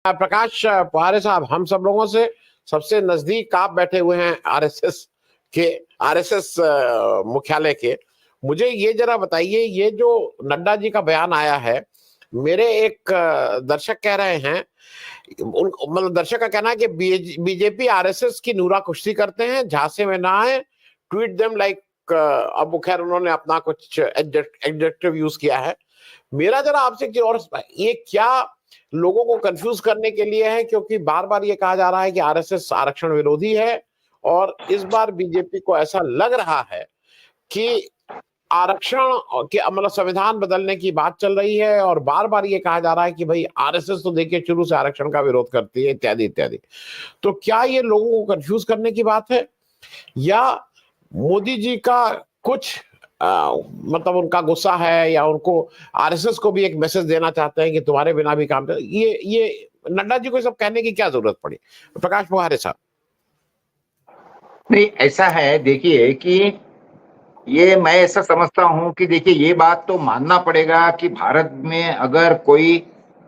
प्रकाश पुहारे साहब, हम सब लोगों से सबसे नजदीक आप बैठे हुए हैं आरएसएस मुख्यालय के। मुझे ये जरा बताइए, ये जो नड्डा जी का बयान आया है, मेरे एक दर्शक कह रहे हैं, मतलब दर्शक का कहना है कि बीजेपी आरएसएस की नूरा कुश्ती करते हैं, झांसे में ना आए, ट्वीट देम लाइक। अब खैर उन्होंने अपना कुछ एडजेक्टिव यूज किया है। मेरा जरा आपसे एक चीज और, ये क्या लोगों को कंफ्यूज करने के लिए है? क्योंकि बार बार ये कहा जा रहा है कि आरएसएस आरक्षण विरोधी है, और इस बार बीजेपी को ऐसा लग रहा है कि आरक्षण के मतलब संविधान बदलने की बात चल रही है, और बार बार ये कहा जा रहा है कि भाई आरएसएस तो देखिए शुरू से आरक्षण का विरोध करती है, इत्यादि इत्यादि। तो क्या ये लोगों को कंफ्यूज करने की बात है, या मोदी जी का कुछ मतलब उनका गुस्सा है, या उनको आरएसएस को भी एक मैसेज देना चाहते हैं कि तुम्हारे बिना भी काम ये नड्डा जी को सब कहने की क्या जरूरत पड़ी? प्रकाश पुहारे साहब। नहीं, ऐसा है, देखिए कि ये मैं ऐसा समझता हूं कि देखिए ये बात तो मानना पड़ेगा कि भारत में अगर कोई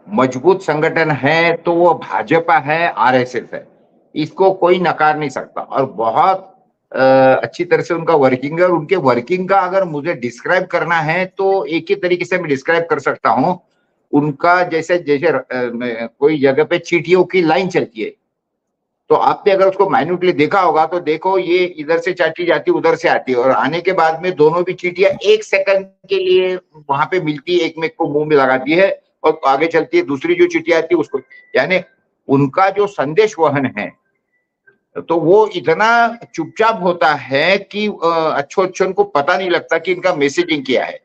मजबूत संगठन है तो वो भाजपा है, आरएसएस है। इसको कोई नकार नहीं सकता, और बहुत अच्छी तरह से उनका वर्किंग है। और उनके वर्किंग का अगर मुझे डिस्क्राइब करना है तो एक ही तरीके से मैं डिस्क्राइब कर सकता हूं। उनका जैसे जैसे कोई जगह पे चीटियों की लाइन चलती है, तो आपने अगर उसको माइन्यूटली देखा होगा तो देखो ये इधर से चाटी जाती है, उधर से आती है, और आने के बाद में दोनों भी चीटियां एक सेकंड के लिए वहां पे मिलती है, एक में को मुंह में लगाती है और आगे चलती है। दूसरी जो चीटियां आती है उसको, यानी उनका जो संदेश वहन है तो वो इतना चुपचाप होता है कि अच्छों को पता नहीं लगता कि इनका मैसेजिंग क्या है।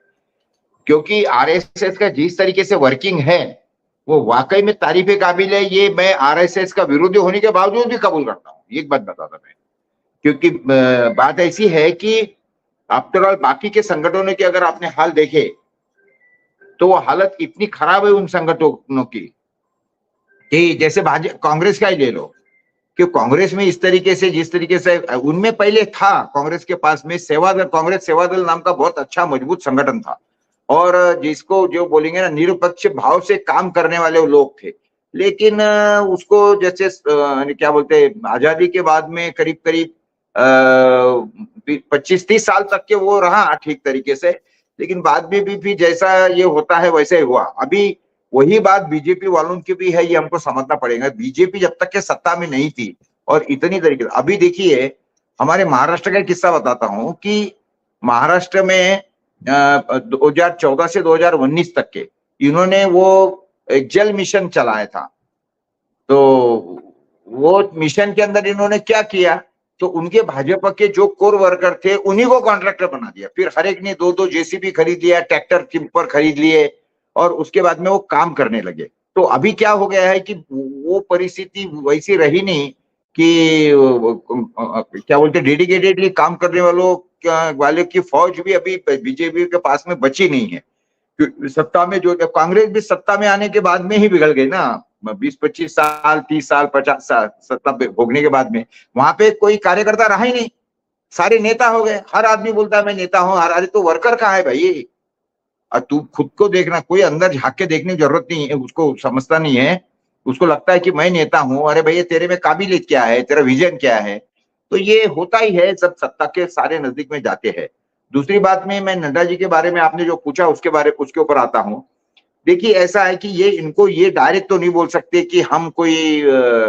क्योंकि आरएसएस का जिस तरीके से वर्किंग है वो वाकई में तारीफ काबिल है। ये मैं आरएसएस का विरोधी होने के बावजूद भी कबूल करता हूँ, एक बात बताता मैं। क्योंकि बात ऐसी है कि आफ्टर ऑल बाकी के संगठनों के अगर आपने हाल देखे तो वो हालत इतनी खराब है उन संगठनों की कि जैसे कांग्रेस का ही ले लो, कि कांग्रेस में इस तरीके से, जिस तरीके से उनमें पहले था, कांग्रेस के पास में सेवादल, कांग्रेस सेवादल नाम का बहुत अच्छा मजबूत संगठन था, और जिसको जो बोलेंगे ना निरपेक्ष भाव से काम करने वाले लोग थे। लेकिन उसको जैसे क्या बोलते हैं, आजादी के बाद में करीब करीब 25-30 साल तक के वो रहा ठीक तरीके से, लेकिन बाद में भी जैसा ये होता है वैसे ही हुआ। अभी वही बात बीजेपी वालों की भी है, ये हमको समझना पड़ेगा। बीजेपी जब तक के सत्ता में नहीं थी और इतनी तरीके से, अभी देखिए हमारे महाराष्ट्र का एक किस्सा बताता हूं कि महाराष्ट्र में 2014 से 2019 तक के इन्होंने वो एक जल मिशन चलाया था। तो वो मिशन के अंदर इन्होंने क्या किया, तो उनके भाजपा के जो कोर वर्कर थे उन्हीं को कॉन्ट्रैक्टर बना दिया। फिर हर एक ने 2-2 जेसीबी खरीद लिया, ट्रैक्टर टिम्पर खरीद लिए, और उसके बाद में वो काम करने लगे। तो अभी क्या हो गया है कि वो परिस्थिति वैसी रही नहीं कि क्या बोलते डेडिकेटेडली काम करने वाले की फौज भी अभी बीजेपी के पास में बची नहीं है। सत्ता में जो कांग्रेस भी सत्ता में आने के बाद में ही बिगड़ गई ना, 20-25 साल, 30 साल, 50 साल सत्ता भोगने के बाद में वहां पे कोई कार्यकर्ता रहा ही नहीं, सारे नेता हो गए। हर आदमी बोलता है मैं नेता हूं, अरे तो वर्कर कहाँ है भाई? और तू खुद को देखना, कोई अंदर झांक के देखने की जरूरत नहीं है, उसको समझता नहीं है। उसको लगता है कि मैं नेता हूं, अरे भैया तेरे में काबिलियत क्या है, तेरा विजन क्या है? तो ये होता ही है जब सत्ता के सारे नजदीक में जाते हैं। दूसरी बात में मैं नड्डा जी के बारे में आपने जो पूछा उसके ऊपर आता हूं। देखिए ऐसा है कि ये इनको ये डायरेक्ट तो नहीं बोल सकते कि हम कोई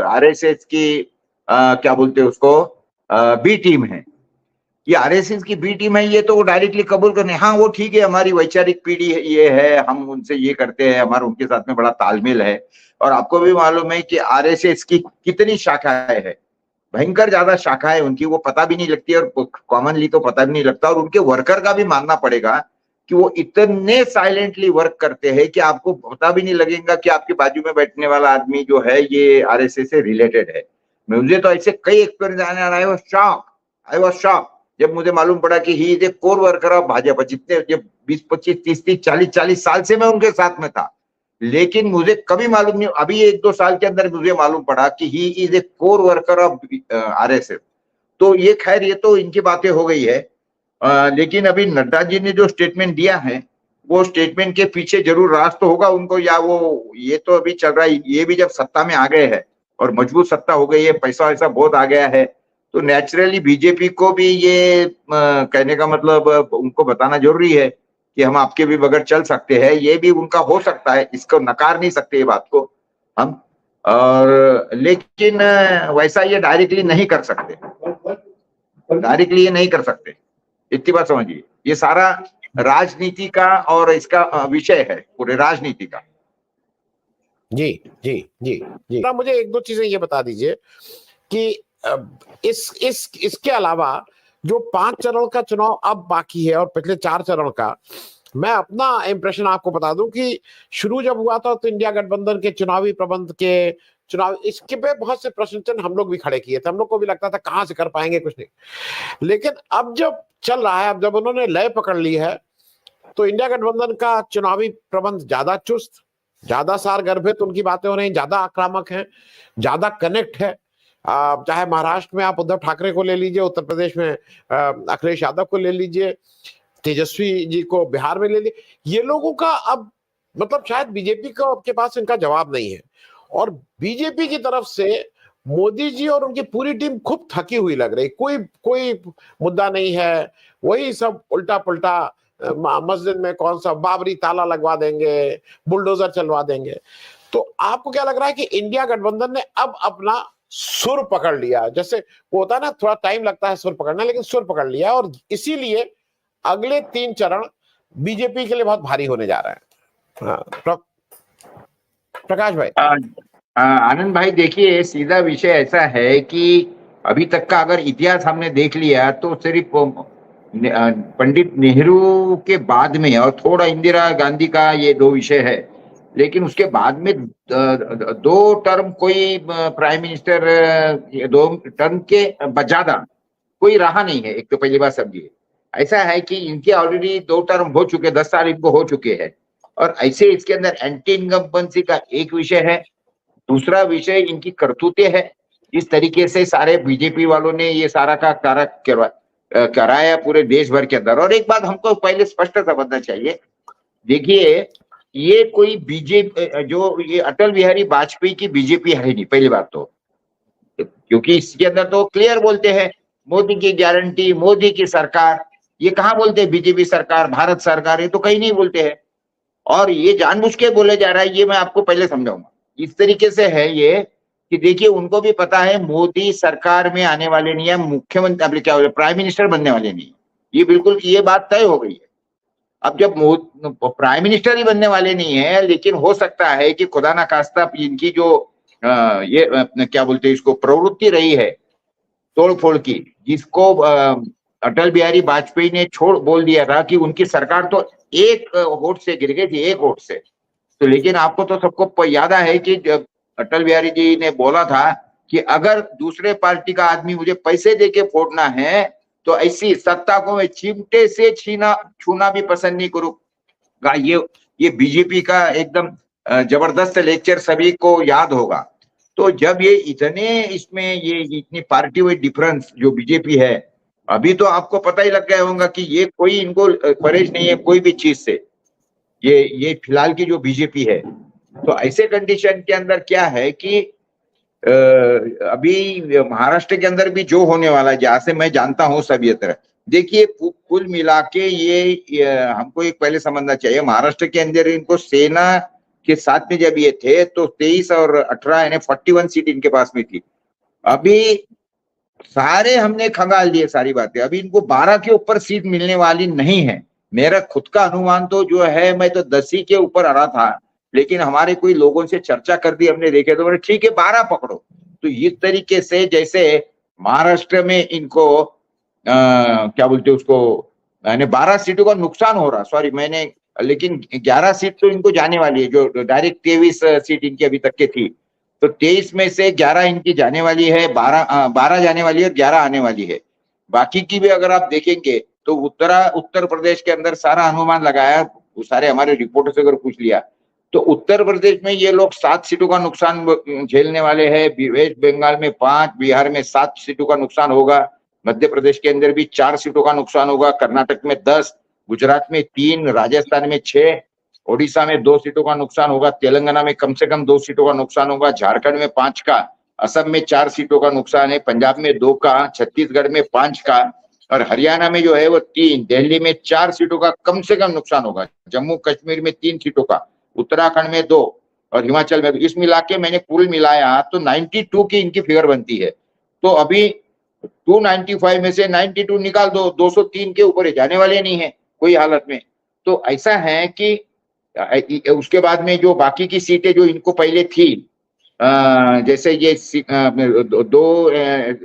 आरएसएस की क्या बोलते हैं उसको बी टीम है, ये आरएसएस की बी टीम है, ये तो वो डायरेक्टली कबूल करने, हाँ वो ठीक है हमारी वैचारिक पीढ़ी है, ये है, हम उनसे ये करते हैं, हमारा उनके साथ में बड़ा तालमेल है। और आपको भी मालूम है कि आरएसएस की कितनी शाखाएं है, भयंकर ज्यादा शाखाएं उनकी, वो पता भी नहीं लगती और कॉमनली तो पता भी नहीं लगता। और उनके वर्कर का भी मानना पड़ेगा कि वो इतने साइलेंटली वर्क करते हैं कि आपको पता भी नहीं लगेगा कि आपके बाजू में बैठने वाला आदमी जो है ये आरएसएस से रिलेटेड है। मुझे तो ऐसे कई एक्सपीरियंस आने आई वाज शॉक जब मुझे मालूम पड़ा कि he is a core worker of Bhajpa. जितने 20-25, 30, 40 साल से मैं उनके साथ में था, लेकिन मुझे कभी मालूम नहीं, अभी 1-2 साल के अंदर मुझे मालूम पड़ा कि he is a core worker of RSS. तो ये खैर ये तो इनकी बातें हो गई है। लेकिन अभी नड्डा जी ने जो स्टेटमेंट दिया है वो स्टेटमेंट के पीछे जरूर राज तो होगा उनको, या वो ये तो अभी चल रहा है, ये भी जब सत्ता में आ गए हैं और मजबूत सत्ता हो गई है, पैसा वैसा बहुत आ गया है, तो नेचुरली बीजेपी को भी ये कहने का मतलब उनको बताना जरूरी है कि हम आपके भी बगैर चल सकते हैं। ये भी उनका हो सकता है, इसको नकार नहीं सकते ये बात को हम, और लेकिन वैसा ये डायरेक्टली नहीं कर सकते, डायरेक्टली ये नहीं कर सकते, इतनी बात समझिए। ये सारा राजनीति का और इसका विषय है, पूरे राजनीति का। जी जी जी जी। मुझे एक दो चीजें ये बता दीजिए कि इसके अलावा जो 5 चरण का चुनाव अब बाकी है और पिछले 4 चरण का, मैं अपना इंप्रेशन आपको बता दूं कि शुरू जब हुआ था तो इंडिया गठबंधन के चुनावी प्रबंध के चुनाव, इसके पे बहुत से प्रश्न चिन्ह हम लोग भी खड़े किए थे। हम लोग को भी लगता था कहां से कर पाएंगे, कुछ नहीं। लेकिन अब जब चल रहा है, अब जब उन्होंने लय पकड़ ली है, तो इंडिया गठबंधन का चुनावी प्रबंध ज्यादा चुस्त, ज्यादा सारगर्भित उनकी बातें हो रही, ज्यादा आक्रामक है, ज्यादा कनेक्ट है। चाहे महाराष्ट्र में आप उद्धव ठाकरे को ले लीजिए, उत्तर प्रदेश में अखिलेश यादव को ले लीजिए, तेजस्वी जी को बिहार में ले लीजिए, ये लोगों का अब मतलब शायद बीजेपी को के पास इनका जवाब नहीं है। और बीजेपी की तरफ से मोदी जी और उनकी पूरी टीम खूब थकी हुई लग रही, कोई मुद्दा नहीं है, वही सब उल्टा पुल्टा, मस्जिद में कौन सा बाबरी ताला लगवा देंगे, बुलडोजर चलवा देंगे। तो आपको क्या लग रहा है कि इंडिया गठबंधन ने अब अपना सुर पकड़ लिया? जैसे वो होता है ना, थोड़ा टाइम लगता है सुर पकड़ना, लेकिन सुर पकड़ लिया, और इसीलिए अगले 3 चरण बीजेपी के लिए बहुत भारी होने जा रहे हैं। हाँ, प्रकाश भाई। आनंद भाई, देखिए सीधा विषय ऐसा है कि अभी तक का अगर इतिहास हमने देख लिया तो सिर्फ पंडित नेहरू के बाद में और थोड़ा इंदिरा गांधी का ये 2 विषय है, लेकिन उसके बाद में 2 टर्म कोई प्राइम मिनिस्टर 2 टर्म के ज्यादा कोई रहा नहीं है। एक तो पहली बात समझिए, ऐसा है कि इनके ऑलरेडी 2 टर्म हो चुके, 10 साल इनको हो चुके हैं, और ऐसे इसके अंदर एंटी इनकम्बेंसी का एक विषय है, दूसरा विषय इनकी करतूतें है। इस तरीके से सारे बीजेपी वालों ने ये सारा का कराया पूरे देश भर के अंदर। और एक बात हमको पहले स्पष्ट समझना चाहिए, देखिए ये कोई बीजेपी, जो ये अटल बिहारी वाजपेयी की बीजेपी है नहीं, पहली बात तो, क्योंकि इसके अंदर तो क्लियर बोलते हैं मोदी की गारंटी, मोदी की सरकार, ये कहाँ बोलते हैं बीजेपी सरकार, भारत सरकार, ये तो कहीं नहीं बोलते हैं। और ये जानबूझ के बोले जा रहा है, ये मैं आपको पहले समझाऊंगा। इस तरीके से है ये कि देखिए उनको भी पता है मोदी सरकार में आने वाले नहीं है, मुख्यमंत्री क्या प्राइम मिनिस्टर बनने वाले नहीं, ये बिल्कुल ये बात तय हो गई है। अब जब प्राइम मिनिस्टर ही बनने वाले नहीं है, लेकिन हो सकता है कि खुदा ना खास्ता इनकी जो ये क्या बोलते हैं इसको, प्रवृत्ति रही है तोड़फोड़ की, जिसको अटल बिहारी वाजपेयी ने छोड़ बोल दिया था कि उनकी सरकार तो 1 वोट से गिर गई थी, 1 वोट से। तो लेकिन आपको तो सबको याद है कि जब अटल बिहारी जी ने बोला था कि अगर दूसरे पार्टी का आदमी मुझे पैसे देके फोड़ना है तो ऐसी सत्ता को मैं चिमटे से छूना भी पसंद नहीं करूंगा। ये बीजेपी का एकदम जबरदस्त लेक्चर सभी को याद होगा। तो जब ये इतने इसमें ये इतनी पार्टी वाइज डिफरेंस जो बीजेपी है, अभी तो आपको पता ही लग गया होगा कि ये कोई इनको परहेज नहीं है कोई भी चीज से, ये फिलहाल की जो बीजेपी है। तो ऐसे कंडीशन के अंदर क्या है कि अभी महाराष्ट्र के अंदर भी जो होने वाला है, जहां से मैं जानता हूं सब ये तरह, देखिए कुल मिला के ये हमको एक पहले समझना चाहिए, महाराष्ट्र के अंदर इनको सेना के साथ में जब ये थे तो 23 और 18 यानी 41 सीट इनके पास में थी। अभी सारे हमने खंगाल दिए सारी बातें, अभी इनको 12 के ऊपर सीट मिलने वाली नहीं है। मेरा खुद का अनुमान तो जो है, मैं तो 10 ही के ऊपर आ रहा था, लेकिन हमारे कोई लोगों से चर्चा कर दी हमने, देखे तो ठीक है 12 पकड़ो। तो इस तरीके से जैसे महाराष्ट्र में इनको क्या बोलते उसको, यानी 12 सीटों का नुकसान हो रहा, सॉरी मैंने, लेकिन 11 सीट तो इनको जाने वाली है, जो डायरेक्ट 23 सीट इनकी अभी तक के थी, तो 23 में से 11 इनकी जाने वाली है, 12 जाने वाली है और 11 आने वाली है। बाकी की भी अगर आप देखेंगे तो उत्तर प्रदेश के अंदर सारा अनुमान लगाया, वो सारे हमारे रिपोर्टर से अगर पूछ लिया तो उत्तर प्रदेश में ये लोग 7 सीटों का नुकसान झेलने वाले हैं, वेस्ट बंगाल में 5, बिहार में 7 सीटों का नुकसान होगा, मध्य प्रदेश के अंदर भी 4 सीटों का नुकसान होगा, कर्नाटक में 10, गुजरात में 3, राजस्थान में 6, ओडिशा में 2 सीटों का नुकसान होगा, तेलंगाना में कम से कम 2 सीटों का नुकसान होगा, झारखंड में 5 का, असम में 4 सीटों का नुकसान है, पंजाब में 2 का, छत्तीसगढ़ में 5 का और हरियाणा में जो है वो 3, दिल्ली में 4 सीटों का कम से कम नुकसान होगा, जम्मू कश्मीर में 3 सीटों का, उत्तराखंड में 2 और हिमाचल में। इस मिला के मैंने कुल मिलाया तो 92 की इनकी फिगर बनती है। तो अभी 295 में से 92 निकाल दो, 203 के ऊपर जाने वाले नहीं है कोई हालत में। तो ऐसा है कि उसके बाद में जो बाकी की सीटें जो इनको पहले थी, जैसे ये 2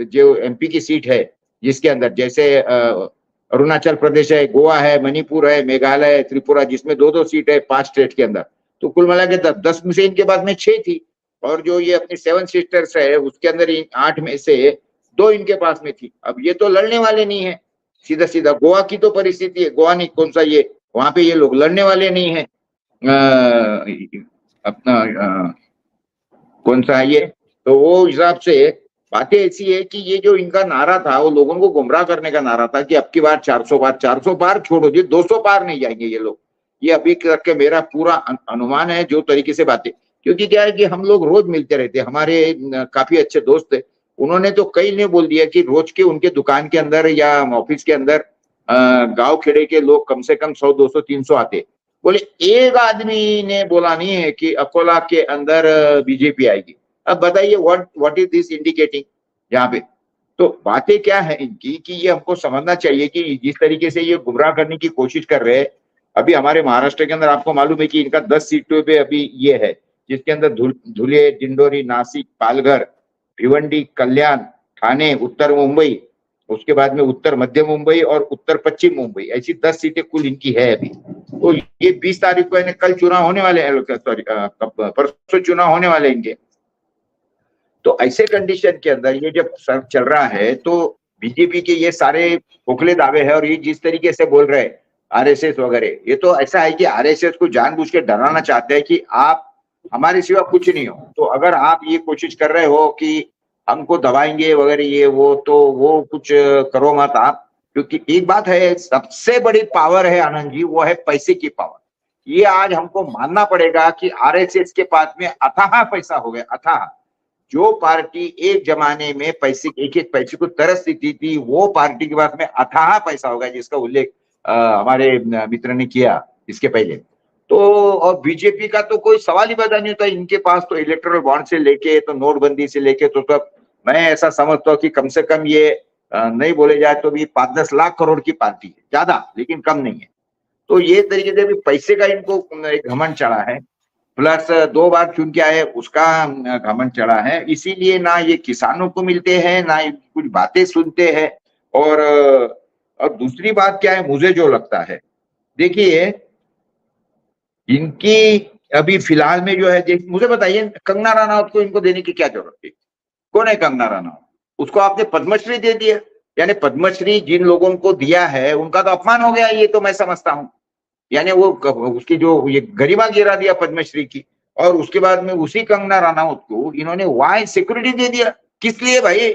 जो एमपी की सीट है जिसके अंदर जैसे अरुणाचल प्रदेश है, गोवा है, मणिपुर है, मेघालय है, त्रिपुरा, जिसमें 2-2 सीट है 5 स्टेट के अंदर, तो कुल मिला के 10 में से इनके बाद में 6 थी। और जो ये अपनी 7 सिस्टर्स है उसके अंदर 8 में से 2 इनके पास में थी। अब ये तो लड़ने वाले नहीं है, सीधा सीधा गोवा की तो परिस्थिति है, गोवा नहीं कौन सा ये, वहां पे ये लोग लड़ने वाले नहीं है। अपना कौन सा है ये, तो वो हिसाब से बातें ऐसी है कि ये जो इनका नारा था वो लोगों को गुमराह करने का नारा था कि अब की बार 400 पार छोड़ो जी, 200 पार नहीं जाएंगे ये लोग। ये अभी तक के मेरा पूरा अनुमान है जो तरीके से बातें, क्योंकि क्या है कि हम लोग रोज मिलते रहते, हमारे काफी अच्छे दोस्त है, उन्होंने तो कई ने बोल दिया कि रोज के उनके दुकान के अंदर या ऑफिस के अंदर गांव खेड़े के लोग कम से कम 100, 200, 300 आते। बोले एक आदमी ने बोला नहीं है कि अकोला के अंदर बीजेपी आएगी। अब बताइए व्हाट इज दिस इंडिकेटिंग यहाँ पे। तो बातें क्या है इनकी कि ये हमको समझना चाहिए कि जिस तरीके से ये गुमराह करने की कोशिश कर रहे हैं। अभी हमारे महाराष्ट्र के अंदर आपको मालूम है कि इनका 10 सीटों पे अभी ये है, जिसके अंदर धुले, डिंडोरी, नासिक, पालघर, भिवंडी, कल्याण, ठाणे, उत्तर मुंबई, उसके बाद में उत्तर मध्य मुंबई और उत्तर पश्चिम मुंबई, ऐसी 10 सीटें कुल इनकी है अभी। तो ये 20 तारीख को कल चुनाव होने वाले हैं, सॉरी परसों चुनाव होने वाले इनके। तो ऐसे कंडीशन के अंदर ये जब सर चल रहा है तो बीजेपी के ये सारे खोखले दावे हैं, और ये जिस तरीके से बोल रहे हैं आरएसएस वगैरह, ये तो ऐसा है कि आरएसएस को जानबूझ के डराना चाहते हैं कि आप हमारे सिवा कुछ नहीं हो। तो अगर आप ये कोशिश कर रहे हो कि हमको दबाएंगे वगैरह ये वो, तो वो कुछ करो मत आप, क्योंकि एक बात है, सबसे बड़ी पावर है आनंद जी, वो है पैसे की पावर। ये आज हमको मानना पड़ेगा कि आरएसएस के पास में अथाह पैसा हो गया, अथाह। जो पार्टी एक जमाने में पैसे, एक एक पैसे को तरसती थी, वो पार्टी के पास में अथाह पैसा होगा, जिसका उल्लेख हमारे मित्र ने किया इसके पहले। तो और बीजेपी का तो कोई सवाल ही पैदा नहीं होता, इनके पास तो इलेक्टोरल बॉन्ड से लेके तो नोटबंदी से लेके तो सब, मैं ऐसा समझता हूँ कि कम से कम ये नहीं बोले जाए तो भी 5-10 लाख करोड़ की पार्टी है, ज्यादा लेकिन कम नहीं है। तो ये तरीके से भी पैसे का इनको एक घमंड चढ़ा है, प्लस 2 बार चुन के आए उसका घमंड चढ़ा है। इसीलिए ना ये किसानों को मिलते हैं, ना कुछ बातें सुनते हैं। और दूसरी बात क्या है, मुझे जो लगता है, देखिए इनकी अभी फिलहाल में जो है, मुझे बताइए कंगना रनौत को इनको देने की क्या जरूरत है? कौन है कंगना रनौत? उसको आपने पद्मश्री दे दिया, यानी पद्मश्री जिन लोगों को दिया है उनका तो अपमान हो गया, ये तो मैं समझता हूं। यानी वो उसकी जो ये गरिमा गिरा दिया पद्मश्री की, और उसके बाद में उसी कंगना रनौत को इन्होंने वाई सिक्योरिटी दे दिया। किस लिए भाई?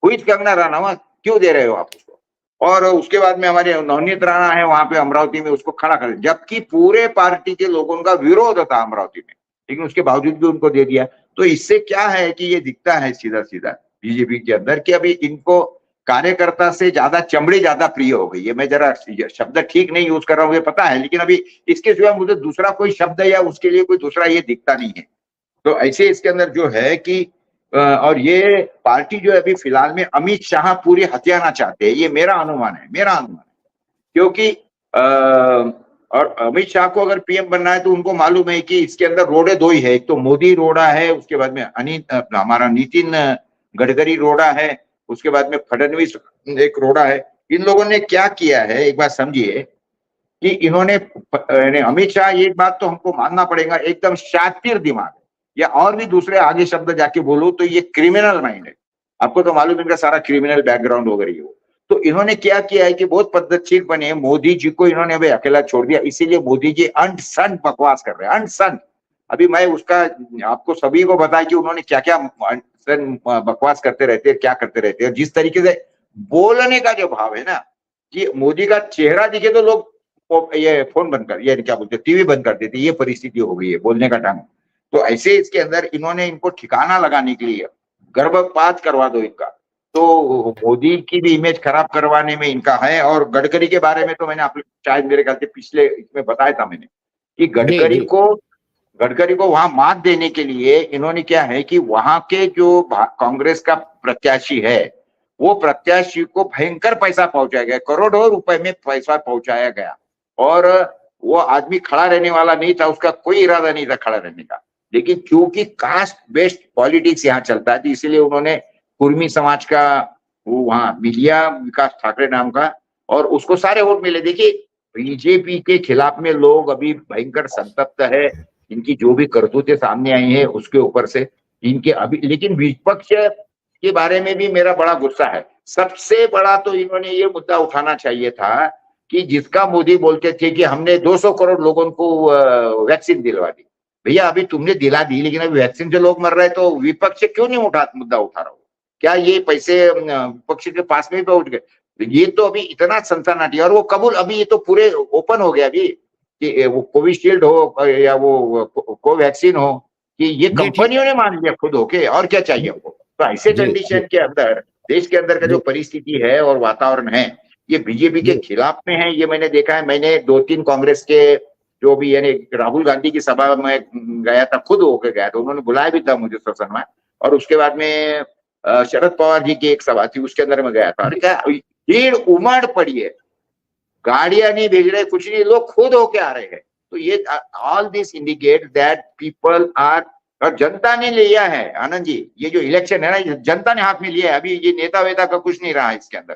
हुई कंगना रनौत, क्यों दे रहे हो आप उसको? और उसके बाद में हमारे नवनीत राणा है वहां पे अमरावती में, उसको खड़ा कर, जबकि पूरे पार्टी के लोगों का विरोध था अमरावती में, लेकिन उसके बावजूद भी उनको दे दिया। तो इससे क्या है कि ये दिखता है सीधा सीधा बीजेपी के अंदर कि अभी इनको कार्यकर्ता से ज्यादा चमड़ी ज्यादा प्रिय हो गई है। मैं जरा शब्द ठीक नहीं यूज कर रहा हूँ ये पता है, लेकिन अभी इसके सिवा मुझे दूसरा कोई शब्द या उसके लिए कोई दूसरा ये दिखता नहीं है। तो ऐसे इसके अंदर जो है कि और ये पार्टी जो है अभी फिलहाल में अमित शाह पूरी हथियाना चाहते हैं, ये मेरा अनुमान है, क्योंकि और अमित शाह को अगर पीएम बनना है तो उनको मालूम है कि इसके अंदर रोड़े 2 ही है, एक तो मोदी रोड़ा है, उसके बाद में हमारा नितिन गडकरी रोड़ा है, उसके बाद में फडणवीस एक रोड़ा है। इन लोगों ने क्या किया है एक बात समझिए कि इन्होंने अमित शाह, एक बात तो हमको मानना पड़ेगा, एकदम शातिर दिमाग, या और भी दूसरे आगे शब्द जाके बोलो तो ये क्रिमिनल माइंड है। आपको तो मालूम इनका सारा क्रिमिनल बैकग्राउंड वगैरह हो। तो इन्होंने क्या किया है कि बहुत पद्धतिशील बने, मोदी जी को इन्होंने अभी अकेला छोड़ दिया, इसीलिए मोदी जी अंट संट बकवास कर रहे हैं, अंट संट। अभी मैं उसका आपको सभी को बताया कि उन्होंने क्या क्या बकवास करते रहते हैं, क्या करते रहते हैं। जिस तरीके से बोलने का जो भाव है ना, कि मोदी का चेहरा दिखे तो लोग ये फोन बंद कर, ये क्या बोलते, टीवी बंद कर देते, ये परिस्थिति हो गई है बोलने का ढंग। तो ऐसे इसके अंदर इन्होंने इनको ठिकाना लगाने के लिए गर्भपात करवा दो इनका, तो मोदी की भी इमेज खराब करवाने में इनका है। और गडकरी के बारे में तो मैंने आप शायद मेरे ख्याल से पिछले इसमें बताया था मैंने कि जी जी गडकरी को वहां मात देने के लिए इन्होंने क्या है कि वहां के जो कांग्रेस का प्रत्याशी है, वो प्रत्याशी को भयंकर पैसा पहुंचाया गया, करोड़ों रुपए में पैसा पहुंचाया गया, और वो आदमी खड़ा रहने वाला नहीं था, उसका कोई इरादा नहीं था खड़ा रहने का। लेकिन क्योंकि कास्ट बेस्ड पॉलिटिक्स यहाँ चलता है, तो इसीलिए उन्होंने कुर्मी समाज का वो वहां मिलिया, विकास ठाकरे नाम का, और उसको सारे वोट मिले। देखिए बीजेपी के खिलाफ में लोग अभी भयंकर संतप्त है, इनकी जो भी करतूतें सामने आई है उसके ऊपर से इनके अभी। लेकिन विपक्ष के बारे में भी मेरा बड़ा गुस्सा है। सबसे बड़ा तो इन्होंने ये मुद्दा उठाना चाहिए था कि जिसका मोदी बोलते थे कि हमने 200 करोड़ लोगों को वैक्सीन दिलवा दी। भैया अभी तुमने दिला दी, लेकिन अभी वैक्सीन से लोग मर रहे हैं, तो विपक्ष क्यों नहीं मुद्दा उठा रहा हो? क्या ये पैसे विपक्ष के पास में भी पहुंच गए? ये तो अभी इतना सनसनाटी, और वो कबूल अभी ये तो पूरे ओपन हो गया अभी कि वो कोविशील्ड हो या वो कोवैक्सीन हो, कि ये जी कंपनियों ने मान लिया खुद होके, और क्या चाहिए हमको? तो ऐसे जी कंडीशन के अंदर देश के अंदर का जो जी परिस्थिति है और वातावरण है, ये बीजेपी के जी खिलाफ में है। ये मैंने देखा है, मैंने 2-3 कांग्रेस के जो भी, यानी राहुल गांधी की सभा में गया था, खुद होकर गया था, उन्होंने बुलाया भी था मुझे सत्संग में, और उसके बाद में शरद पवार जी की एक सभा थी, उसके अंदर में गया था। और क्या भीड़ उमड़ पड़ी है, गाड़ियां नहीं भेज रहे, कुछ नहीं, लोग खुद होके आ रहे हैं। तो ये all this indicate that people are, और जनता ने लिया है आनंद जी, ये जो इलेक्शन है ना, जनता ने हाथ में लिया है, अभी ये नेता वेता का कुछ नहीं रहा इसके अंदर।